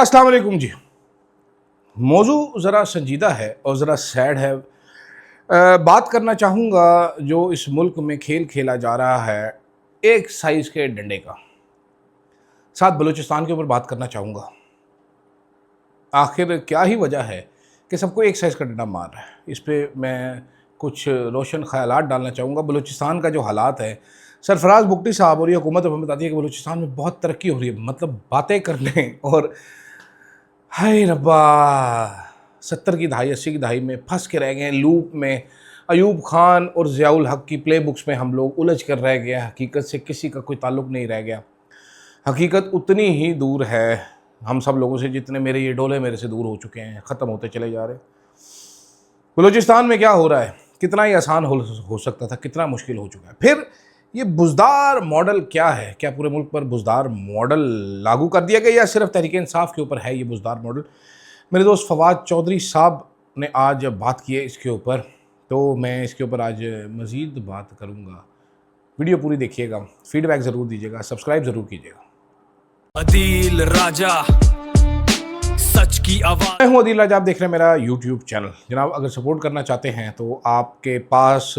अस्सलाम वालेकुम जी। मौजू ज़रा संजीदा है और ज़रा सैड है। बात करना चाहूँगा जो इस मुल्क में खेल खेला जा रहा है एक साइज़ के डंडे का। साथ बलूचिस्तान के ऊपर बात करना चाहूँगा। आखिर क्या ही वजह है कि सबको एक साइज़ का डंडा मार रहा है। इस पे मैं कुछ रोशन ख़यालात डालना चाहूँगा। बलूचिस्तान का जो हालात है, सरफ़राज़ बुगटी साहब और ये हुकूमत हमें बताती है कि बलूचिस्तान में बहुत तरक्की हो रही है। मतलब बातें करने और हाय रब्बा! 70 की दहाई 80 की दहाई में फंस के रह गए हैं लूप में। अयूब खान और ज़ियाउल हक की प्ले बुक्स में हम लोग उलझ कर रह गए। हकीकत से किसी का कोई ताल्लुक़ नहीं रह गया। हकीकत उतनी ही दूर है हम सब लोगों से जितने मेरे ये डोले मेरे से दूर हो चुके हैं, ख़त्म होते चले जा रहे हैं। बलूचिस्तान में क्या हो रहा है, कितना ही आसान हो सकता था, कितना मुश्किल हो चुका है। फिर ये बुज़दार मॉडल क्या है? क्या पूरे मुल्क पर बुज़दार मॉडल लागू कर दिया गया या सिर्फ तहरीक इंसाफ के ऊपर है ये बुज़दार मॉडल? मेरे दोस्त फवाद चौधरी साहब ने आज बात की है इसके ऊपर, तो मैं इसके ऊपर आज मज़ीद बात करूँगा। वीडियो पूरी देखिएगा, फीडबैक ज़रूर दीजिएगा, सब्सक्राइब ज़रूर कीजिएगा। अदील राजा, सच की आवाज़। मैं हूँ अदील राजा, आप देख रहे हैं मेरा यूट्यूब चैनल। जनाब, अगर सपोर्ट करना चाहते हैं तो आपके पास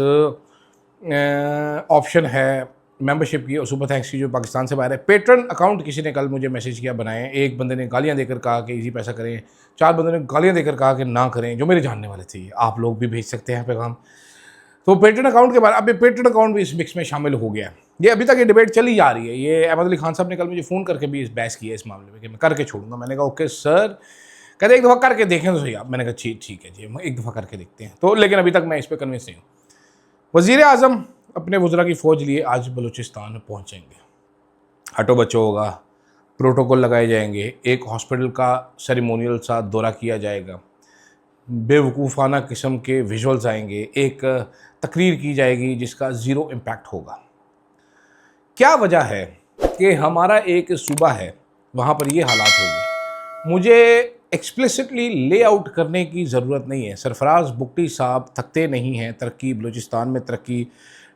ऑप्शन है मेंबरशिप की और सुपर थैंक्स की जो पाकिस्तान से बाहर है। पेट्रन अकाउंट किसी ने कल मुझे मैसेज किया बनाएं। एक बंदे ने गालियां देकर कहा कि इजी पैसा करें, 4 बंदों ने गालियां देकर कहा कि ना करें, जो मेरे जानने वाले थे। आप लोग भी भेज सकते हैं पैगाम। तो पेट्रन अकाउंट के बारे अब पेट्रन अकाउंट भी इस मिक्स में शामिल हो गया है। ये अभी तक ये डिबेट चली जा रही है। ये अहमद अली खान साहब ने कल मुझे फ़ोन करके भी इस बहस की है इस मामले में कि मैं करके छोड़ूंगा। मैंने कहा ओके सर। कहते एक दफ़ा करके देखें तो सही आप। मैंने कहा ठीक है जी, हम एक दफ़ा करके देखते हैं। तो लेकिन अभी तक मैं इस पर कन्विंस नहीं हूँ। वज़ीर आज़म अपने वज़रा की फ़ौज लिए आज बलूचिस्तान पहुँचेंगे। हटो बच्चो होगा, प्रोटोकॉल लगाए जाएंगे, एक हॉस्पिटल का सेरेमोनियल सा दौरा किया जाएगा, बेवकूफ़ाना किस्म के विजुअल्स आएंगे, एक तकरीर की जाएगी जिसका ज़ीरो इम्पैक्ट होगा। क्या वजह है कि हमारा एक सूबा है वहाँ पर ये हालात होंगे? मुझे एक्सप्लिसिटली लेआउट करने की ज़रूरत नहीं है। सरफराज बुगटी साहब थकते नहीं हैं। तरक्की बलूचिस्तान में तरक्की,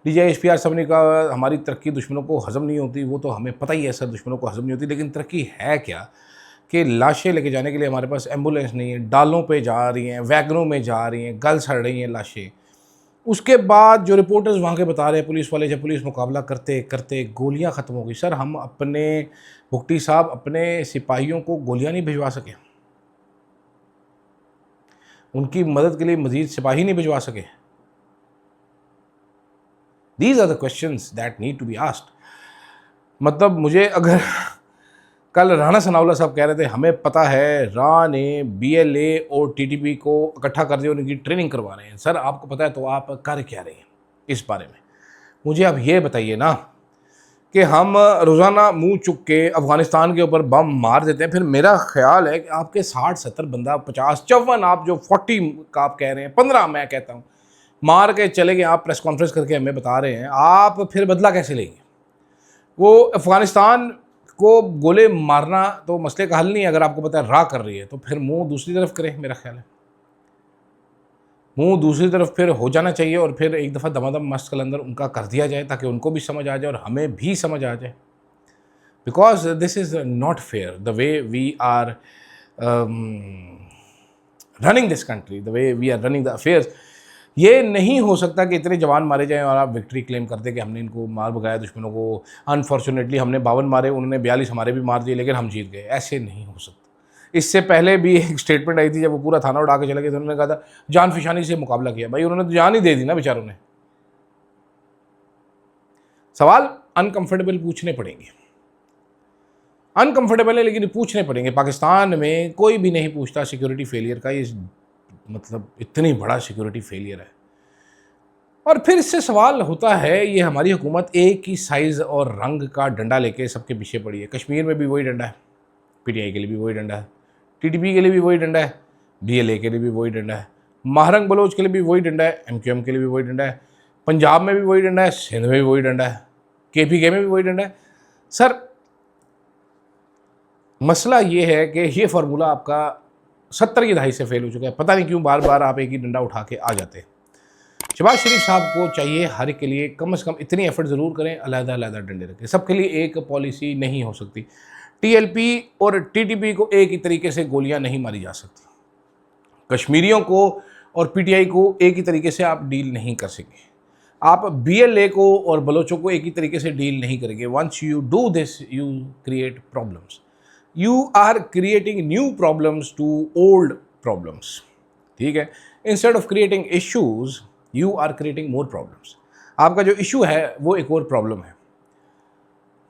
DGISPR साहब ने कहा हमारी तरक्की दुश्मनों को हज़म नहीं होती। वो तो हमें पता ही है सर, दुश्मनों को हज़म नहीं होती। लेकिन तरक्की है क्या कि लाशें लेके जाने के लिए हमारे पास एम्बुलेंस नहीं है, डालों पे जा रही हैं, वैगनों में जा रही हैं, गल सड़ रही हैं लाशें। उसके बाद जो रिपोर्टर्स वहाँ के बता रहे हैं पुलिस वाले, जब पुलिस मुकाबला करते करते गोलियाँ ख़त्म हो गई। सर हम अपने बुगटी साहब अपने सिपाहियों को गोलियाँ नहीं भिजवा सके, उनकी मदद के लिए मज़ीद सिपाही नहीं भिजवा सके। These are the questions that need to be asked. मतलब मुझे अगर कल राणा सनाउल्लाह साहब कह रहे थे हमें पता है रा ने BLA और TTP को इकट्ठा कर दिया, उनकी ट्रेनिंग करवा रहे हैं। सर आपको पता है तो आप कर क्या रहे हैं इस बारे में? मुझे अब ये बताइए ना कि हम रोज़ाना मुंह चुक के अफ़गानिस्तान के ऊपर बम मार देते हैं। फिर मेरा ख्याल है कि आपके 60-70 बंदा 50-54 आप जो 40 का आप कह रहे हैं, 15 मैं कहता हूँ, मार के चले गए। आप प्रेस कॉन्फ्रेंस करके हमें बता रहे हैं, आप फिर बदला कैसे लेंगे? वो अफ़गानिस्तान को गोले मारना तो मसले का हल नहीं है। अगर आपको पता है रा कर रही है तो फिर मुंह दूसरी तरफ करें। मेरा ख्याल है मुंह दूसरी तरफ फिर हो जाना चाहिए और फिर एक दफ़ा दमादम मस्त कलंदर उनका कर दिया जाए ताकि उनको भी समझ आ जाए और हमें भी समझ आ जाए। Because this is not fair the way we are running this country, the way we are running the affairs. ये नहीं हो सकता कि इतने जवान मारे जाएं और आप विक्ट्री क्लेम करते कि हमने इनको मार भगाया दुश्मनों को। अनफॉर्चुनेटली हमने 52 मारे, उन्होंने 42 हमारे भी मार दिए, लेकिन हम जीत गए। ऐसे नहीं हो सकता। इससे पहले भी एक स्टेटमेंट आई थी जब वो पूरा थाना उड़ा के चले गए तो उन्होंने कहा था जान फिशानी से मुकाबला किया। भाई उन्होंने तो जान ही दे दी ना बेचारों ने। सवाल अनकंफर्टेबल पूछने पड़ेंगे, अनकंफर्टेबल है लेकिन पूछने पड़ेंगे। पाकिस्तान में कोई भी नहीं पूछता सिक्योरिटी फेलियर का। ये मतलब इतनी बड़ा सिक्योरिटी फेलियर है। और फिर इससे सवाल होता है ये हमारी हुकूमत एक ही साइज़ और रंग का डंडा लेके सबके पीछे पड़ी है। कश्मीर में भी वही डंडा है, PTI के लिए भी वही डंडा है, TTP के लिए भी वही डंडा है, BLA के लिए भी वही डंडा है, महारंग बलोच के लिए भी वही डंडा है, MQM के लिए भी वही डंडा है, पंजाब में भी वही डंडा है, सिंध में भी वही डंडा है, KPK में भी वही डंडा है। सर मसला ये है कि ये फार्मूला आपका 70 की दहाई से फेल हो चुका है। पता नहीं क्यों बार बार आप एक ही डंडा उठा के आ जाते हैं। शहबाज शरीफ साहब को चाहिए हर एक के लिए कम से कम इतनी एफर्ट ज़रूर करें, अलग-अलग डंडे रखें। सबके लिए एक पॉलिसी नहीं हो सकती। टीएलपी और टीटीपी को एक ही तरीके से गोलियां नहीं मारी जा सकती। कश्मीरियों को और पीटीआई को एक ही तरीके से आप डील नहीं कर सकेंगे। आप बीएलए को और बलोचों को एक ही तरीके से डील नहीं करेंगे। Once you do this you create problems. You are creating new problems to old problems. ठीक है, instead of creating issues you are creating more problems. आपका जो इशू है वो एक और प्रॉब्लम है।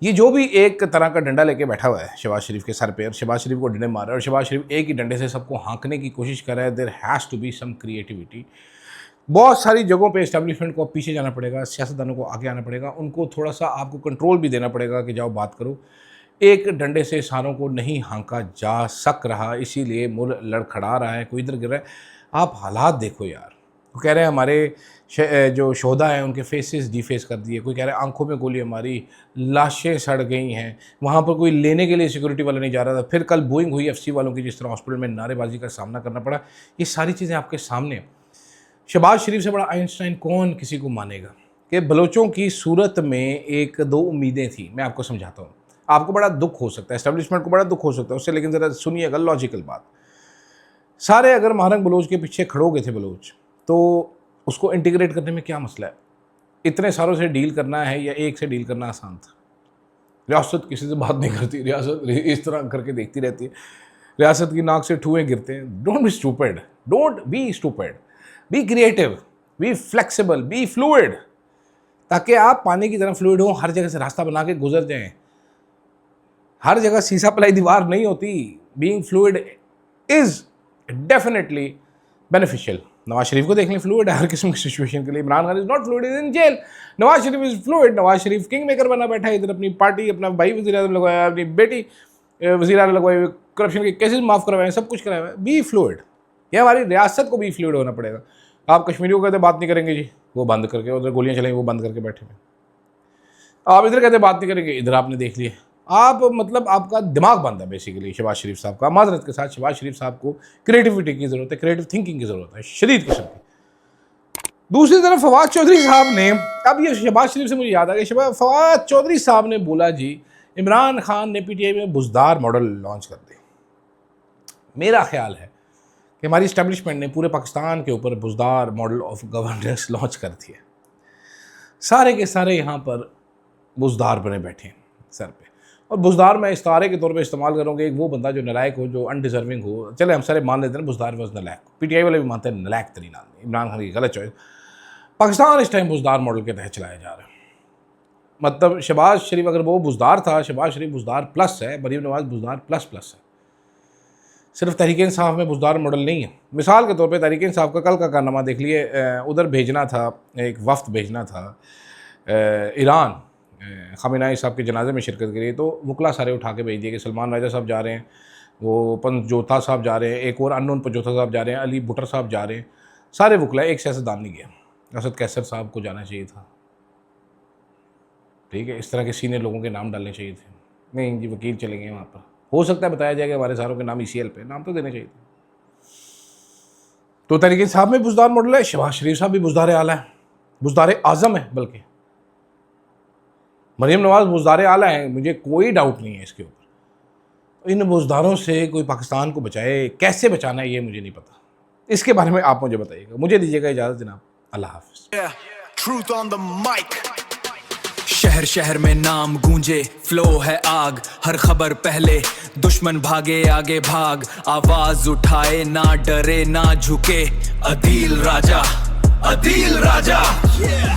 ये जो भी एक तरह का डंडा लेके बैठा हुआ है शहबाज शरीफ के सर पे और शहबाज शरीफ को डंडे मार रहा है और शहबाज शरीफ एक ही डंडे से सबको हाँकने की कोशिश कर रहा है, there has to be some creativity. बहुत सारी जगहों पे एस्टेब्लिशमेंट को पीछे जाना पड़ेगा, सियासतदानों को आगे आना पड़ेगा, उनको थोड़ा सा आपको कंट्रोल भी देना पड़ेगा कि जाओ बात करो। एक डंडे से सारों को नहीं हाँका जा सक रहा, इसीलिए मुल्क लड़खड़ा रहा है, कोई इधर गिर रहा है। आप हालात देखो यार। वो कह रहे हैं हमारे जो शोधा हैं उनके फेसेस डिफेस कर दिए, कोई कह रहा है आंखों में गोली हमारी, लाशें सड़ गई हैं, वहाँ पर कोई लेने के लिए सिक्योरिटी वाला नहीं जा रहा था। फिर कल बोइंग हुई एफसी वालों की, जिस तरह हॉस्पिटल में नारेबाजी का सामना करना पड़ा। ये सारी चीज़ें आपके सामने। शहबाज शरीफ से बड़ा आइंस्टाइन कौन किसी को मानेगा कि बलोचों की सूरत में एक दो उम्मीदें थी। मैं आपको समझाता हूँ। आपको बड़ा दुख हो सकता है, एस्टेब्लिशमेंट को बड़ा दुख हो सकता है उससे, लेकिन ज़रा सुनिएगा लॉजिकल बात। सारे अगर महारंग बलोच के पीछे खड़ोगे थे बलोच, तो उसको इंटीग्रेट करने में क्या मसला है? इतने सारों से डील करना है या एक से डील करना आसान था? रियासत किसी से बात नहीं करती, रियासत इस तरह करके देखती रहती है, रियासत की नाक से ठुएं गिरते हैं। Don't be stupid, don't be stupid, be creative, be flexible, be fluid, ताकि आप पानी की तरह फ्लूइड हो, हर जगह से रास्ता बना के गुजर जाएं। हर जगह सीसा पलाई दीवार नहीं होती। Being fluid is definitely beneficial. Nawaz Sharif को देख लें, फ्लूइड है हर किस्म की सिचुएशन के लिए। Imran Khan is not fluid, is in jail. Nawaz Sharif is fluid, Nawaz Sharif king maker बना बैठा है, इधर अपनी पार्टी, अपना भाई वज़ीर आज़म लगवाया, अपनी बेटी वज़ीर आज़म लगवाई, करप्शन के केसेस माफ़ करवाए, सब कुछ कराया। Be fluid. ये हमारी रियासत को भी फ्लूइड होना पड़ेगा। आप कश्मीरियों को कहते बात नहीं करेंगे जी, वो बंद करके, उधर गोलियाँ चलेंगी वो बंद करके बैठे हुए। आप इधर कहते बात नहीं करेंगे, इधर आपने देख लिया। आप मतलब आपका दिमाग बंद है बेसिकली शहबाज शरीफ साहब का। माजरत के साथ शहबाज शरीफ साहब को क्रिएटिविटी की ज़रूरत है, क्रिएटिव थिंकिंग की ज़रूरत है, शदीद किस्म की। दूसरी तरफ फवाद चौधरी साहब ने, अब ये शहबाज शरीफ से मुझे याद आ गया, फवाद चौधरी साहब ने बोला जी इमरान खान ने पीटीआई में बुजदार मॉडल लॉन्च कर दिया। मेरा ख्याल है कि हमारी इस्टेब्लिशमेंट ने पूरे पाकिस्तान के ऊपर Buzdar model of governance launch कर दिया। सारे के सारे यहाँ पर बुजदार बने बैठे हैं सर पे। और बुजदार मैं इस्तारे के तौर पे इस्तेमाल करूँगा एक वो बंदा जो नलायक हो, जो अनडिजर्विंग हो। चले हम सारे मान लेते हैं बुजदार वॉज नलायक, पीटीआई वाले भी मानते हैं नलायक तरीन आदमी, इमरान खान की गलत चॉइस। पाकिस्तान इस टाइम बुजदार मॉडल के तहत चलाया जा रहा है। मतलब शहबाज शरीफ अगर वो बुजदार था, शहबाज शरीफ बुजदार प्लस है, मरीम नवाज बुजदार प्लस प्लस है। सिर्फ तहरीक इंसाफ में बुजदार मॉडल नहीं है। मिसाल के तौर पे तहरीक इंसाफ का कल का कारनामा देख लिए, उधर भेजना था, एक वफ्द भेजना था ईरान खामेनेई साहब के जनाजे में शिरकत के लिए, तो वकला सारे उठा के भेज दिए कि सलमान राजा साहब जा रहे हैं, वो पंजोता साहब जा रहे हैं, एक और अननोन पंजोता साहब जा रहे हैं, अली भुट्टर साहब जा रहे हैं, सारे वकला, एक सियासतदान नहीं गया। असद कैसर साहब को जाना चाहिए था, ठीक है, इस तरह के सीनियर लोगों के नाम डालने चाहिए थे। नहीं जी, वकील चले गए वहाँ पर, हो सकता है बताया जाएगा हमारे सारों के नाम ECL पे, नाम तो देने चाहिए थे। तो तहरीक साहब में बुजदार मॉडल है, शहबाज शरीफ साहब भी बुजदार आला है, बुजदार आज़म है, बल्कि मरीम नवाज बुजदार आला है, मुझे कोई डाउट नहीं है इसके ऊपर। इन बुजदारों से कोई पाकिस्तान को बचाए, कैसे बचाना है ये मुझे नहीं पता, इसके बारे में आप मुझे बताइएगा। मुझे दीजिएगा इजाज़त जनाब, अल्लाह हाफ़िज़। Truth on the mic. शहर शहर में नाम गूंजे, फ्लो है आग, हर खबर पहले, दुश्मन भागे आगे भाग, आवाज उठाए ना डरे ना झुके, अदील राजा, अदील राजा,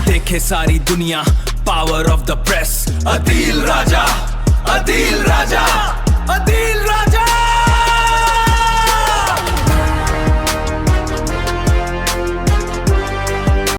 देखे सारी दुनिया, power of the press, Adeel